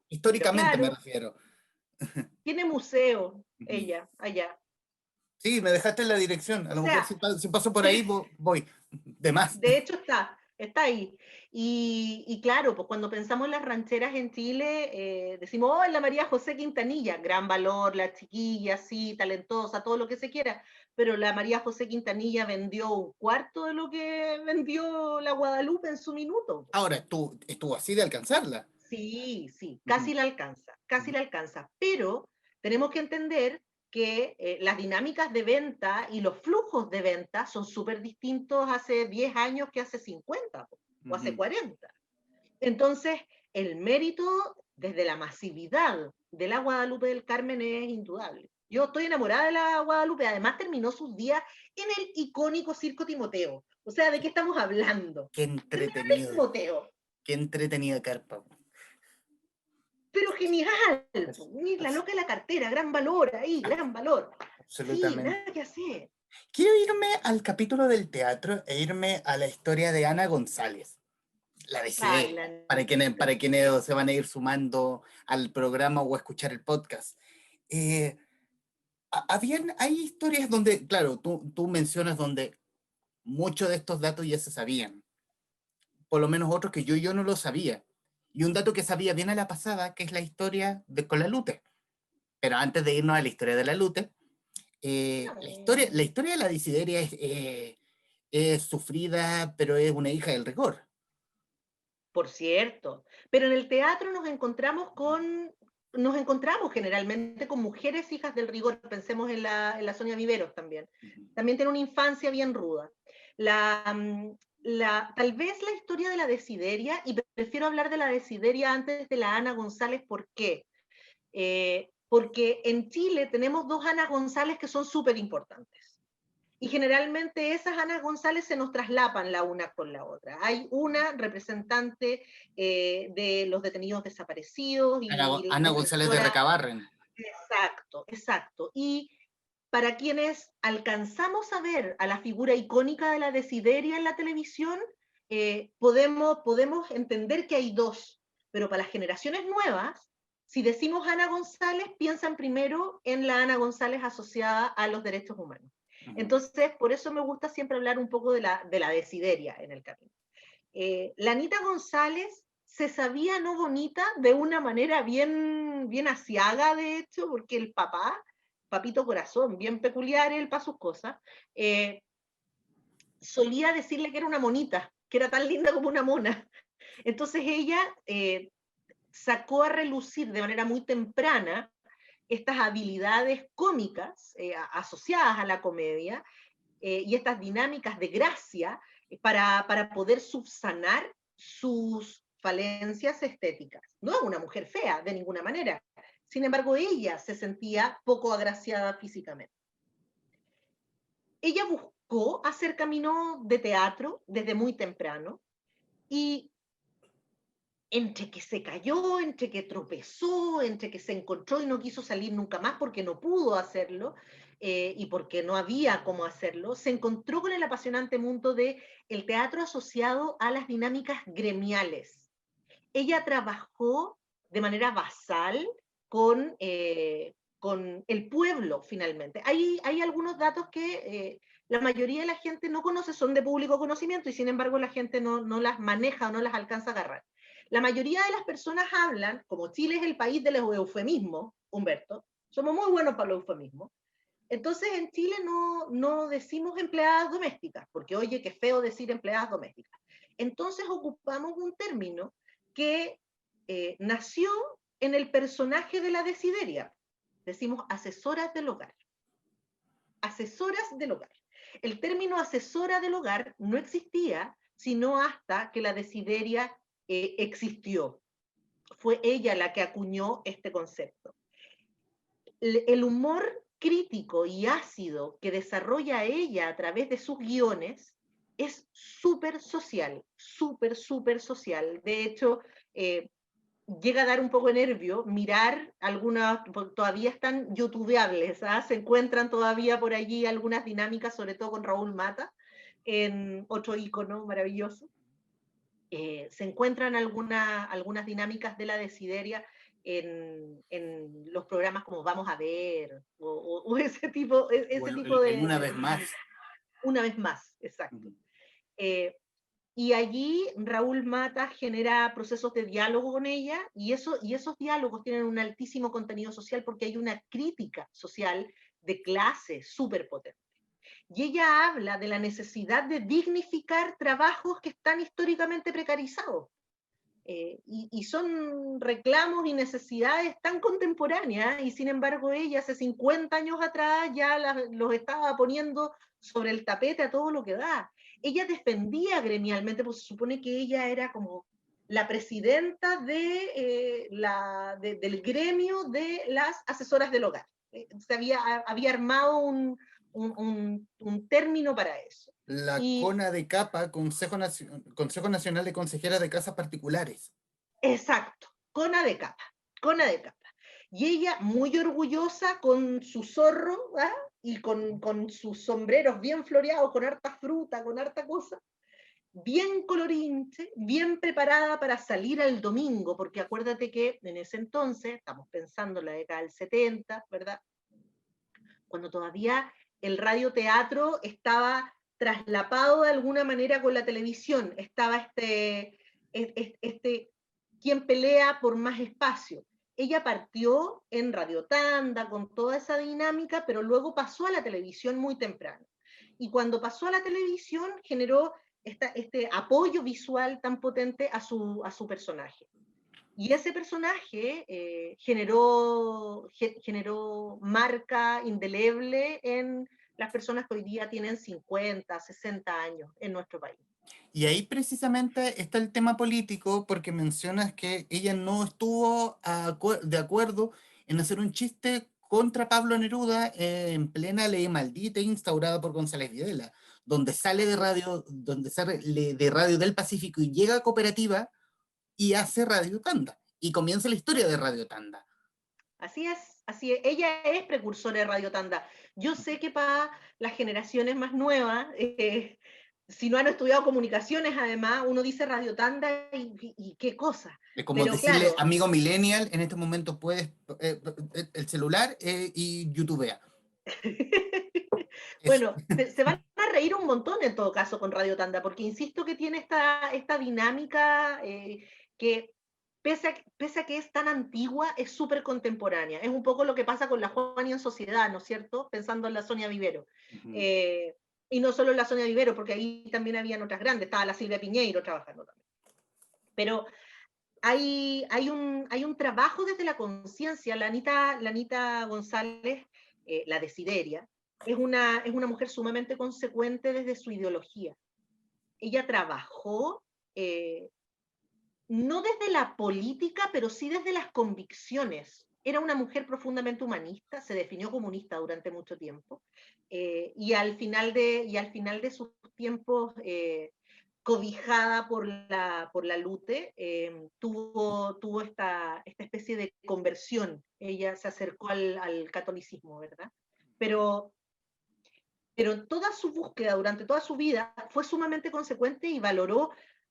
Históricamente me claro, refiero. tiene museo ella allá. Sí, me dejaste en la dirección. A O lo mejor sea, si paso por ahí, voy. De más. de hecho está ahí. Y claro, pues cuando pensamos en las rancheras en Chile, decimos, oh, la María José Quintanilla, gran valor, la chiquilla, sí, talentosa, todo lo que se quiera, pero la María José Quintanilla vendió un cuarto de lo que vendió la Guadalupe en su minuto. Ahora estuvo así de alcanzarla. Sí, sí, Ujú, casi ujú, la alcanza, pero tenemos que entender que las dinámicas de venta y los flujos de venta son súper distintos hace 10 años que hace 50 o hace ujú. 40. Entonces, el mérito desde la masividad de la Guadalupe del Carmen es indudable. Yo estoy enamorada de la Guadalupe, además terminó sus días en el icónico Circo Timoteo. O sea, ¿de qué estamos hablando? Qué Terminó en el entretenido. Timoteo. Qué entretenida carpa. Pero genial, Es- la es- loca de la cartera, gran valor ahí, gran valor. Sí, Absolutamente. nada que hacer. Quiero irme al capítulo del teatro e irme a la historia de Ana González, la Ay, desideria, la para Anita. quienes se van a ir sumando al programa o a escuchar el podcast. Eh, hay historias donde, claro, tú mencionas donde muchos de estos datos ya se sabían, por lo menos otros que yo no lo sabía. Y un dato que sabía bien a la pasada, que es la historia con la Lute. Pero antes de irnos a la historia de la Lute, la No. historia de la disideria es sufrida, pero es una hija del rigor. Por cierto, pero en el teatro nos encontramos generalmente con mujeres hijas del rigor, pensemos en la Sonia Viveros también. Ujú. También tiene una infancia bien ruda. La, tal vez la historia de la desideria, y prefiero hablar de la desideria antes de la Ana González, ¿por qué? Porque en Chile tenemos dos Ana González que son súper importantes. Y generalmente esas Ana González se nos traslapan la una con la otra. Hay una representante de los detenidos desaparecidos y Ana González de defensora. Recabarren. Exacto, exacto. Y para quienes alcanzamos a ver a la figura icónica de la desideria en la televisión, podemos entender que hay dos, pero para las generaciones nuevas, si decimos Ana González, piensan primero en la Ana González asociada a los derechos humanos. Ujú. Entonces, por eso me gusta siempre hablar un poco de la desideria en el camino. La Anita González se sabía no bonita de una manera bien asiaga, de hecho, porque el papá, papito corazón, bien peculiar él para sus cosas, eh, solía decirle que era una monita, que era tan linda como una mona. Entonces ella sacó a relucir de manera muy temprana estas habilidades cómicas asociadas a la comedia y estas dinámicas de gracia para poder subsanar sus falencias estéticas. No es una mujer fea, de ninguna manera. Sin embargo, ella se sentía poco agraciada físicamente. Ella buscó hacer camino de teatro desde muy temprano y entre que se cayó, entre que tropezó, entre que se encontró y no quiso salir nunca más porque no pudo hacerlo y porque no había cómo hacerlo, se encontró con el apasionante mundo de el teatro asociado a las dinámicas gremiales. Ella trabajó de manera basal con el pueblo finalmente. Hay algunos datos que la mayoría de la gente no conoce, son de público conocimiento y sin embargo la gente no las maneja o no las alcanza a agarrar. La mayoría de las personas hablan, como Chile es el país de los eufemismos, Humberto, somos muy buenos para los eufemismos, entonces en Chile no decimos empleadas domésticas, porque oye, qué feo decir empleadas domésticas. Entonces ocupamos un término que nació en el personaje de la Desideria. Decimos asesoras del hogar. Asesoras del hogar. El término asesora del hogar no existía sino hasta que la Desideria existió. Fue ella la que acuñó este concepto. El humor crítico y ácido que desarrolla ella a través de sus guiones es súper social, súper social. De hecho, llega a dar un poco de nervio mirar algunas, todavía están youtubeables, ¿ah? Se encuentran todavía por allí algunas dinámicas, sobre todo con Raúl Mata, en otro ícono maravilloso. Se encuentran algunas dinámicas de la Desideria en los programas como Vamos a Ver, o ese tipo, Bueno, tipo de... Una Vez Más. Una vez más, exacto. Uh-huh. Y allí Raúl Mata genera procesos de diálogo con ella, y esos diálogos tienen un altísimo contenido social porque hay una crítica social de clase súper potente. Y ella habla de la necesidad de dignificar trabajos que están históricamente precarizados. Y son reclamos y necesidades tan contemporáneas, y sin embargo ella hace 50 años atrás ya los estaba poniendo sobre el tapete a todo lo que da. Ella defendía gremialmente, pues se supone que ella era como la presidenta del gremio de las asesoras del hogar. Se había armado un término para eso. La CONA de Capa, Consejo Nacional de Consejeras de Casas Particulares. Exacto, Cona de Capa. Y ella muy orgullosa con su zorro, ¿ah? Y con sus sombreros bien floreados, con harta fruta, con harta cosa, bien colorinche, bien preparada para salir al domingo, porque acuérdate que en ese entonces, estamos pensando en la década del 70, ¿verdad? Cuando todavía el radioteatro estaba traslapado de alguna manera con la televisión, estaba quien pelea por más espacio. Ella partió en Radio Tanda con toda esa dinámica, pero luego pasó a la televisión muy temprano. Y cuando pasó a la televisión generó este apoyo visual tan potente a su personaje. Y ese personaje generó marca indeleble en las personas que hoy día tienen 50, 60 años en nuestro país. Y ahí precisamente está el tema político, porque mencionas que ella no estuvo de acuerdo en hacer un chiste contra Pablo Neruda en plena ley maldita instaurada por González Videla, donde sale de Radio del Pacífico y llega a Cooperativa y hace Radio Tanda, y comienza la historia de Radio Tanda. Así es. Ella es precursora de Radio Tanda. Yo sé que para las generaciones más nuevas, si no han estudiado comunicaciones, además, uno dice Radio Tanda y qué cosa. Es como pero decirle, claro, amigo millennial, en este momento puedes el celular y YouTubea. Bueno, se van a reír un montón en todo caso con Radio Tanda, porque insisto que tiene esta dinámica que pese a que es tan antigua, es súper contemporánea. Es un poco lo que pasa con la Juani en Sociedad, ¿no es cierto? Pensando en la Sonia Vivero. Uh-huh. Y no solo en la Sonia Vivero, porque ahí también habían otras grandes, estaba la Silvia Piñeiro trabajando también. Pero hay un trabajo desde la conciencia. La Anita González, la Desideria, es una mujer sumamente consecuente desde su ideología. Ella trabajó no desde la política, pero sí desde las convicciones. Era una mujer profundamente humanista, se definió comunista durante mucho tiempo, y al final de sus tiempos, cobijada por la Lute, tuvo esta especie de conversión. Ella se acercó al catolicismo, ¿verdad? Pero toda su búsqueda durante toda su vida fue sumamente consecuente y valoró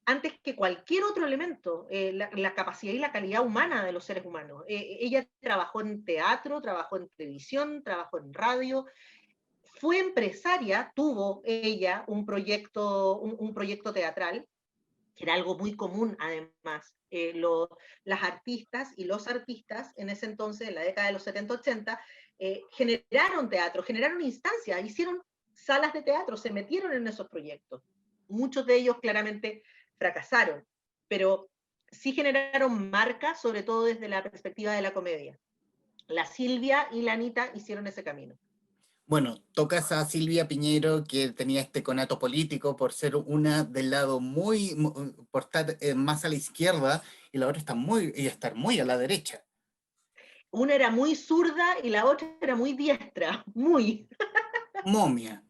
antes que cualquier otro elemento la capacidad y la calidad humana de los seres humanos. Ella trabajó en teatro, trabajó en televisión, trabajó en radio, fue empresaria, tuvo ella un proyecto teatral, que era algo muy común además. Las artistas y los artistas en ese entonces, en la década de los 70-80, generaron teatro, generaron instancias, hicieron salas de teatro, se metieron en esos proyectos. Muchos de ellos claramente fracasaron, pero sí generaron marca, sobre todo desde la perspectiva de la comedia. La Silvia y la Anita hicieron ese camino. Bueno, tocas a Silvia Piñero, que tenía este conato político por ser una del lado por estar más a la izquierda, y la otra está y estar muy a la derecha. Una era muy zurda y la otra era muy diestra, muy. Momia,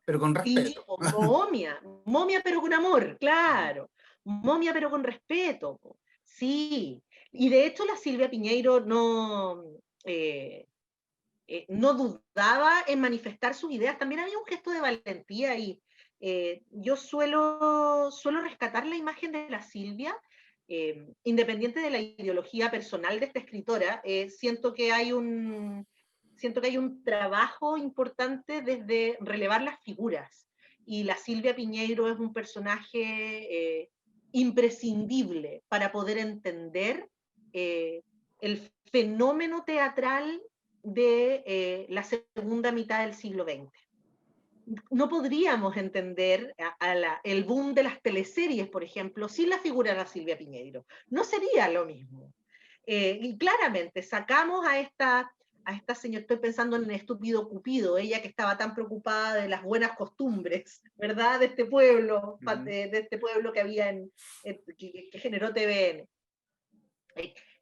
pero con Sí, respeto. momia, momia pero con amor, Mm. claro. Momia pero con respeto, sí. Y de hecho la Silvia Piñeiro eh, no dudaba en manifestar sus ideas. También había un gesto de valentía y yo suelo rescatar la imagen de la Silvia, independiente de la ideología personal de esta escritora, siento que hay un trabajo importante desde relevar las figuras. Y la Silvia Piñeiro es un personaje imprescindible para poder entender el fenómeno teatral de la segunda mitad del siglo XX. No podríamos entender el boom de las teleseries, por ejemplo, sin la figura de la Silvia Piñeiro. No sería lo mismo. Y claramente sacamos a esta señora, estoy pensando en el estúpido Cupido, ella que estaba tan preocupada de las buenas costumbres, ¿verdad? Ujú. De este pueblo que había que generó TVN,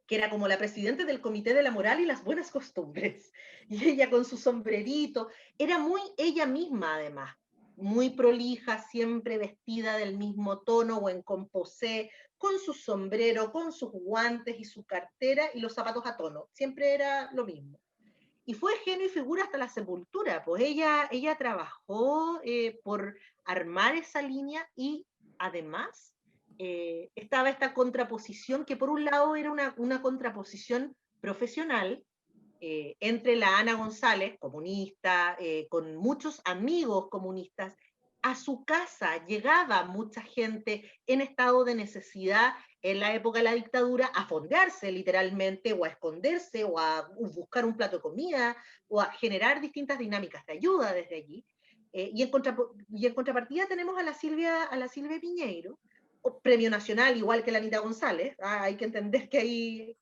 que era como la presidenta del Comité de la Moral y las Buenas Costumbres. Y ella con su sombrerito, era muy ella misma además, muy prolija, siempre vestida del mismo tono o en composé, con su sombrero, con sus guantes y su cartera y los zapatos a tono. Siempre era lo mismo. Y fue genio y figura hasta la sepultura, pues ella trabajó por armar esa línea y además estaba esta contraposición que por un lado era una contraposición profesional entre la Ana González, comunista, con muchos amigos comunistas. A su casa llegaba mucha gente en estado de necesidad en la época de la dictadura a fondearse literalmente o a esconderse o a buscar un plato de comida o a generar distintas dinámicas de ayuda desde allí. Y en contrapartida tenemos a la Silvia Piñeiro, premio nacional igual que la Anita González. Hay que entender que hay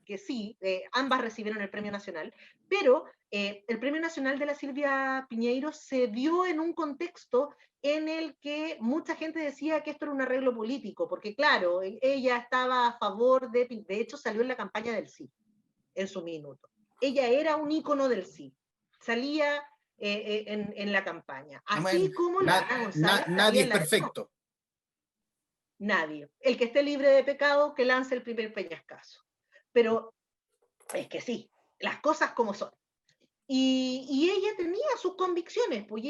que sí, ambas recibieron el premio nacional, pero el premio nacional de la Silvia Piñeiro se dio en un contexto en el que mucha gente decía que esto era un arreglo político, porque claro, ella estaba a favor de hecho salió en la campaña del sí, en su minuto. Ella era un ícono del sí, salía en la campaña, Bueno, así como la Ana González nadie salía es en la de no, perfecto. nadie. El que esté libre de pecado, que lance el primer peñascazo. Pero es que sí, las cosas como son. Y ella tenía sus convicciones, pues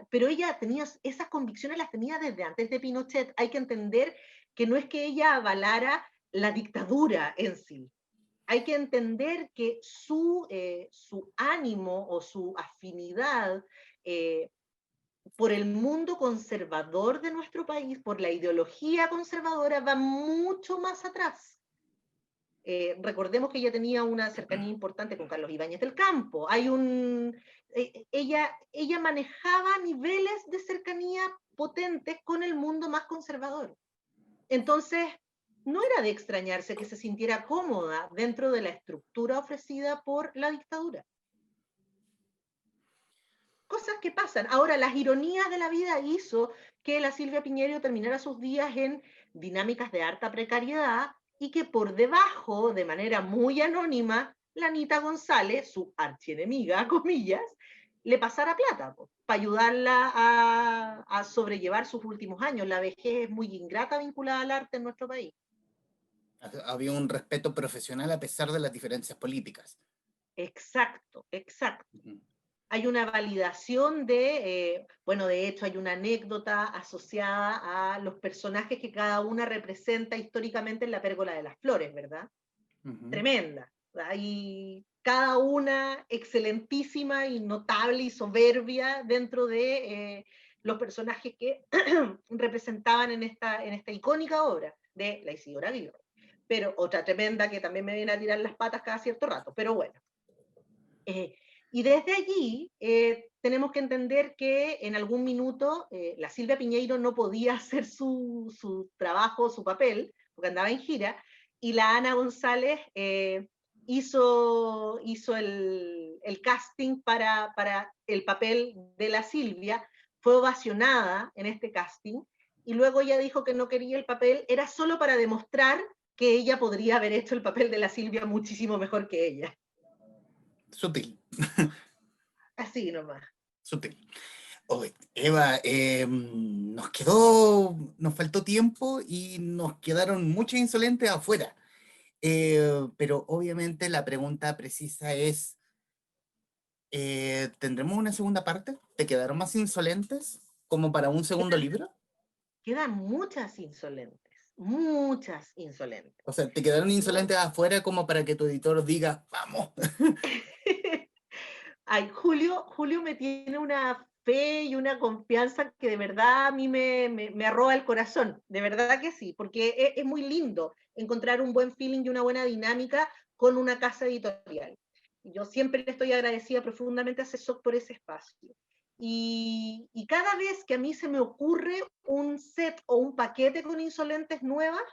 pero ella tenía esas convicciones, las tenía desde antes de Pinochet. Hay que entender que no es que ella avalara la dictadura en sí. Hay que entender que su ánimo o su afinidad por el mundo conservador de nuestro país, por la ideología conservadora, va mucho más atrás. Recordemos que ella tenía una cercanía importante con Carlos Ibáñez del Campo. Ella manejaba niveles de cercanía potentes con el mundo más conservador. Entonces, no era de extrañarse que se sintiera cómoda dentro de la estructura ofrecida por la dictadura. Cosas que pasan. Ahora, las ironías de la vida hizo que la Silvia Piñero terminara sus días en dinámicas de harta precariedad y que por debajo, de manera muy anónima, la Anita González, su archienemiga, comillas, le pasara plata para ayudarla a sobrellevar sus últimos años. La vejez es muy ingrata vinculada al arte en nuestro país. Había un respeto profesional a pesar de las diferencias políticas. Exacto, exacto. Ujú. Hay una validación bueno, de hecho hay una anécdota asociada a los personajes que cada una representa históricamente en la Pérgola de las Flores, ¿verdad? Ujú. Tremenda. Hay cada una excelentísima y notable y soberbia dentro de los personajes que representaban en esta icónica obra de la Isidora Aguirre. Pero otra tremenda que también me viene a tirar las patas cada cierto rato, pero bueno. Y desde allí tenemos que entender que en algún minuto la Silvia Piñeiro no podía hacer su trabajo, su papel, porque andaba en gira, y la Ana González hizo el casting para el papel de la Silvia, fue ovacionada en este casting, y luego ella dijo que no quería el papel, era solo para demostrar que ella podría haber hecho el papel de la Silvia muchísimo mejor que ella. Sutil, Así nomás. sutil. Oye, Eva, nos faltó tiempo y nos quedaron muchos insolentes afuera. Pero obviamente la pregunta precisa es, ¿tendremos una segunda parte? ¿Te quedaron más insolentes como para un segundo Quedan, libro? quedan muchas insolentes, muchas insolentes. O sea, ¿te quedaron Yo, insolentes afuera como para que tu editor diga, vamos? ay, Julio me tiene una fe y una confianza que de verdad a mí me arroba el corazón, de verdad que sí, porque es muy lindo encontrar un buen feeling y una buena dinámica con una casa editorial. Yo siempre le estoy agradecida profundamente a CESOC por ese espacio. Y cada vez que a mí se me ocurre un set o un paquete con insolentes nuevas,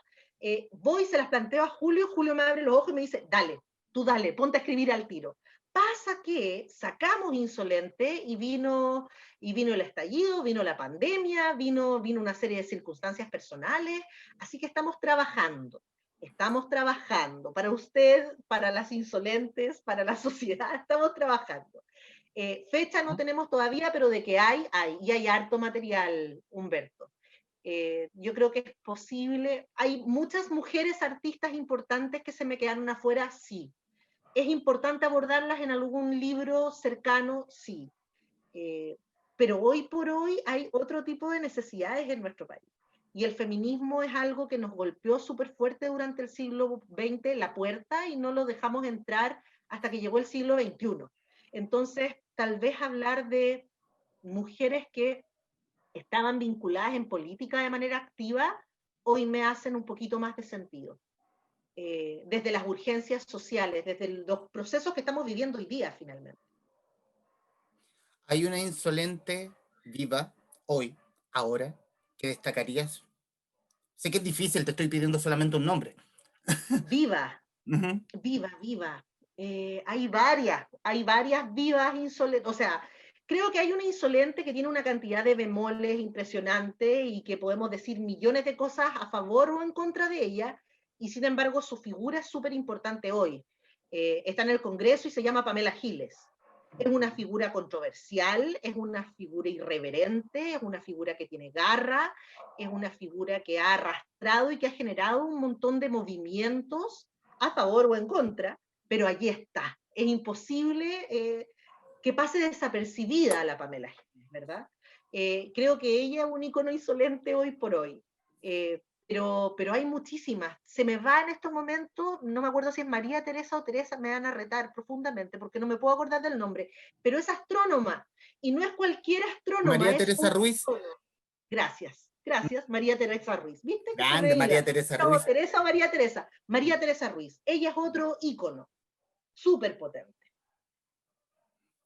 voy y se las planteo a Julio me abre los ojos y me dice, dale, tú dale, ponte a escribir al tiro. Pasa que sacamos Insolente y vino el estallido, vino la pandemia, vino una serie de circunstancias personales, así que estamos trabajando para usted, para las insolentes, para la sociedad, estamos trabajando. Fecha no tenemos todavía, pero de que hay, y hay harto material, Humberto. Yo creo que es posible, hay muchas mujeres artistas importantes que se me quedaron afuera, sí. ¿Es importante abordarlas en algún libro cercano? Sí. Eh, pero hoy por hoy hay otro tipo de necesidades en nuestro país. Y el feminismo es algo que nos golpeó súper fuerte durante el siglo XX, la puerta, y no lo dejamos entrar hasta que llegó el siglo XXI. Entonces, tal vez hablar de mujeres que estaban vinculadas en política de manera activa, hoy me hacen un poquito más de sentido. Desde las urgencias sociales, desde los procesos que estamos viviendo hoy día, finalmente. ¿Hay una insolente viva hoy, ahora, que destacarías? Sé que es difícil, te estoy pidiendo solamente un nombre. Viva, Ujú. viva. Hay varias vivas insolentes, o sea, creo que hay una insolente que tiene una cantidad de bemoles impresionante y que podemos decir millones de cosas a favor o en contra de ella, y sin embargo su figura es súper importante hoy. Está en el Congreso y se llama Pamela Giles. Es una figura controversial, es una figura irreverente, es una figura que tiene garra, es una figura que ha arrastrado y que ha generado un montón de movimientos a favor o en contra, pero allí está. Es imposible que pase desapercibida la Pamela Giles, ¿verdad? Creo que ella es un icono insolente hoy por hoy. Pero hay muchísimas. Se me va en estos momentos, no me acuerdo si es María Teresa o Teresa, me van a retar profundamente porque no me puedo acordar del nombre, pero es astrónoma. Y no es cualquier astrónoma, María es Teresa un... Ruiz, Gracias, María Teresa Ruiz. ¿Viste que se grande me María iba? Teresa No, Ruiz. Teresa o María Teresa. María Teresa Ruiz. Ella es otro ícono, súper potente.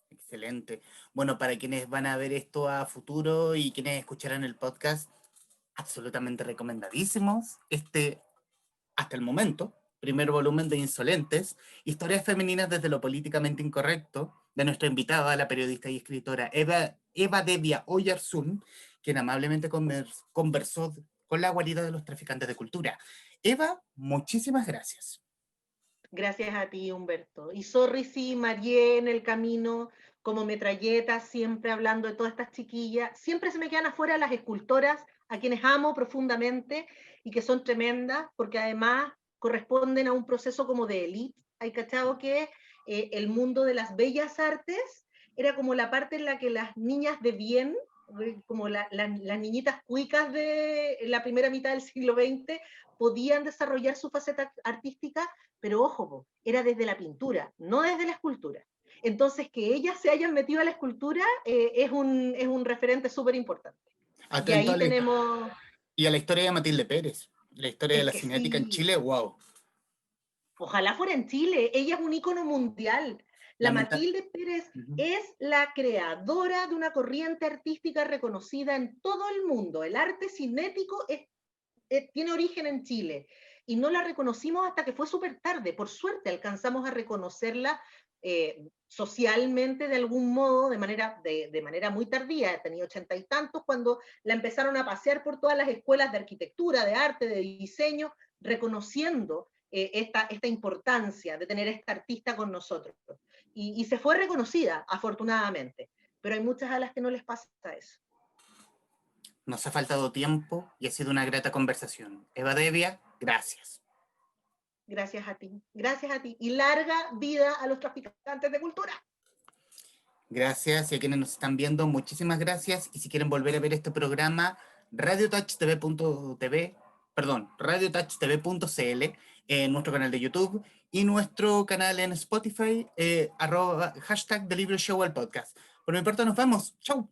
Excelente. Bueno, para quienes van a ver esto a futuro y quienes escucharán el podcast, absolutamente recomendadísimos. Hasta el momento, primer volumen de Insolentes, historias femeninas desde lo políticamente incorrecto, de nuestra invitada, la periodista y escritora Eva Devia Oyarzún, quien amablemente conversó con la guarida de los traficantes de cultura. Eva, muchísimas gracias. Gracias a ti, Humberto. Y sorry si Marié en el camino como metralleta, siempre hablando de todas estas chiquillas. Siempre se me quedan afuera las escultoras, a quienes amo profundamente y que son tremendas, porque además corresponden a un proceso como de élite. Hay cachado que el mundo de las bellas artes era como la parte en la que las niñas de bien, como las niñitas cuicas de la primera mitad del siglo XX, podían desarrollar su faceta artística, pero ojo, era desde la pintura, no desde la escultura. Entonces, que ellas se hayan metido a la escultura es un referente súper importante. Y Atento ahí tenemos, y a la historia de Matilde Pérez, la historia de es la que cinética en sí, Chile, wow. ojalá fuera en Chile, ella es un ícono mundial. La Lamenta Matilde Pérez Ujú. es la creadora de una corriente artística reconocida en todo el mundo. El arte cinético es tiene origen en Chile y no la reconocimos hasta que fue súper tarde. Por suerte alcanzamos a reconocerla socialmente de algún modo, de manera muy tardía. Tenía 80 y tantos cuando la empezaron a pasear por todas las escuelas de arquitectura, de arte, de diseño, reconociendo esta importancia de tener esta artista con nosotros. Y se fue reconocida, afortunadamente, pero hay muchas a las que no les pasa eso. Nos ha faltado tiempo y ha sido una grata conversación. Eva Devia, gracias. Gracias a ti, gracias a ti. Y larga vida a los traficantes de cultura. Gracias, y a quienes nos están viendo, muchísimas gracias. Y si quieren volver a ver este programa, radiotouchtv.tv, perdón, radiotouchtv.cl, en nuestro canal de YouTube y nuestro canal en Spotify, #TheLibroShow al podcast. Por mi parte, nos vemos. Chau.